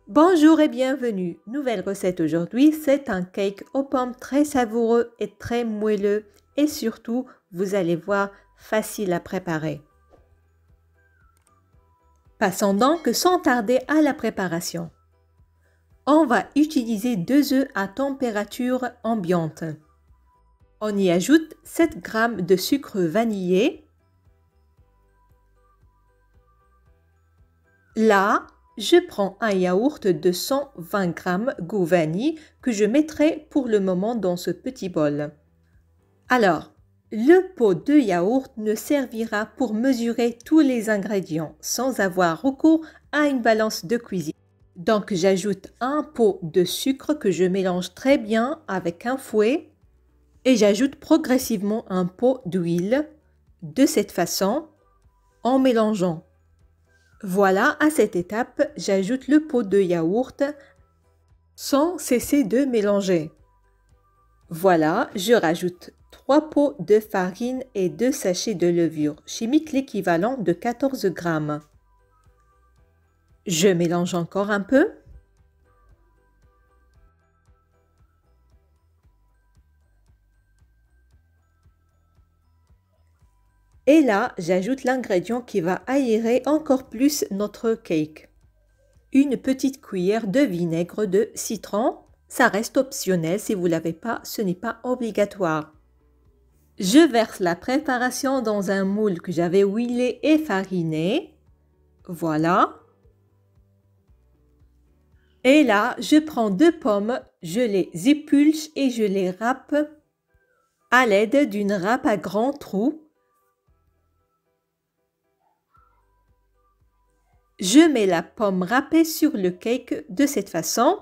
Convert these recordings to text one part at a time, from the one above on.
Bonjour et bienvenue. Nouvelle recette aujourd'hui, c'est un cake aux pommes très savoureux et très moelleux et surtout, vous allez voir, facile à préparer. Passons donc sans tarder à la préparation. On va utiliser 2 œufs à température ambiante. On y ajoute 7 g de sucre vanillé. Là, je prends un yaourt de 120 g goût vanille que je mettrai pour le moment dans ce petit bol. Alors, le pot de yaourt ne servira pour mesurer tous les ingrédients sans avoir recours à une balance de cuisine. Donc, j'ajoute un pot de sucre que je mélange très bien avec un fouet et j'ajoute progressivement un pot d'huile de cette façon en mélangeant. Voilà, à cette étape, j'ajoute le pot de yaourt sans cesser de mélanger. Voilà, je rajoute 3 pots de farine et 2 sachets de levure chimique, l'équivalent de 14 g. Je mélange encore un peu. Et là, j'ajoute l'ingrédient qui va aérer encore plus notre cake. Une petite cuillère de vinaigre de citron. Ça reste optionnel, si vous ne l'avez pas, ce n'est pas obligatoire. Je verse la préparation dans un moule que j'avais huilé et fariné. Voilà. Et là, je prends 2 pommes, je les épulche et je les râpe à l'aide d'une râpe à grands trous. Je mets la pomme râpée sur le cake de cette façon.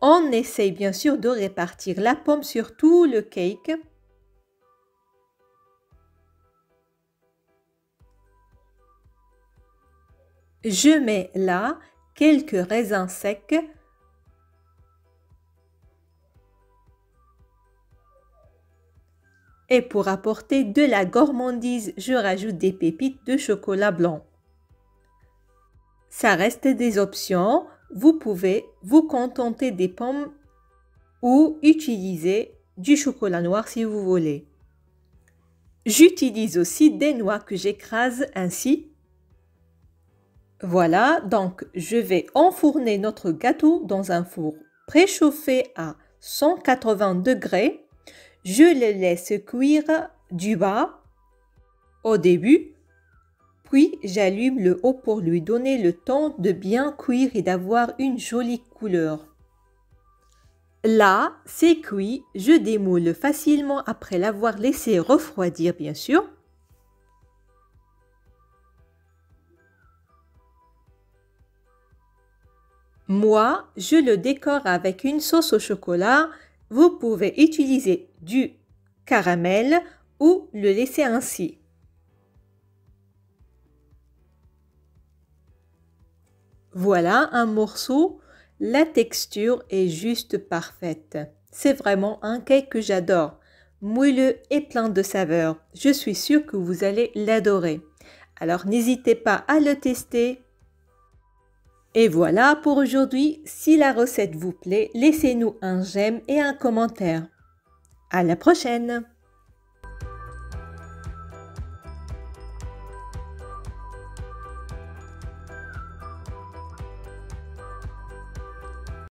On essaye bien sûr de répartir la pomme sur tout le cake. Je mets là quelques raisins secs. Et pour apporter de la gourmandise, je rajoute des pépites de chocolat blanc. Ça reste des options. Vous pouvez vous contenter des pommes ou utiliser du chocolat noir si vous voulez. J'utilise aussi des noix que j'écrase ainsi. Voilà, donc je vais enfourner notre gâteau dans un four préchauffé à 180 degrés. Je le laisse cuire du bas au début. Puis, j'allume le haut pour lui donner le temps de bien cuire et d'avoir une jolie couleur. Là, c'est cuit, je démoule facilement après l'avoir laissé refroidir, bien sûr. Moi, je le décore avec une sauce au chocolat. Vous pouvez utiliser du caramel ou le laisser ainsi. Voilà un morceau, la texture est juste parfaite. C'est vraiment un cake que j'adore, moelleux et plein de saveurs. Je suis sûre que vous allez l'adorer. Alors n'hésitez pas à le tester. Et voilà pour aujourd'hui. Si la recette vous plaît, laissez-nous un j'aime et un commentaire. À la prochaine!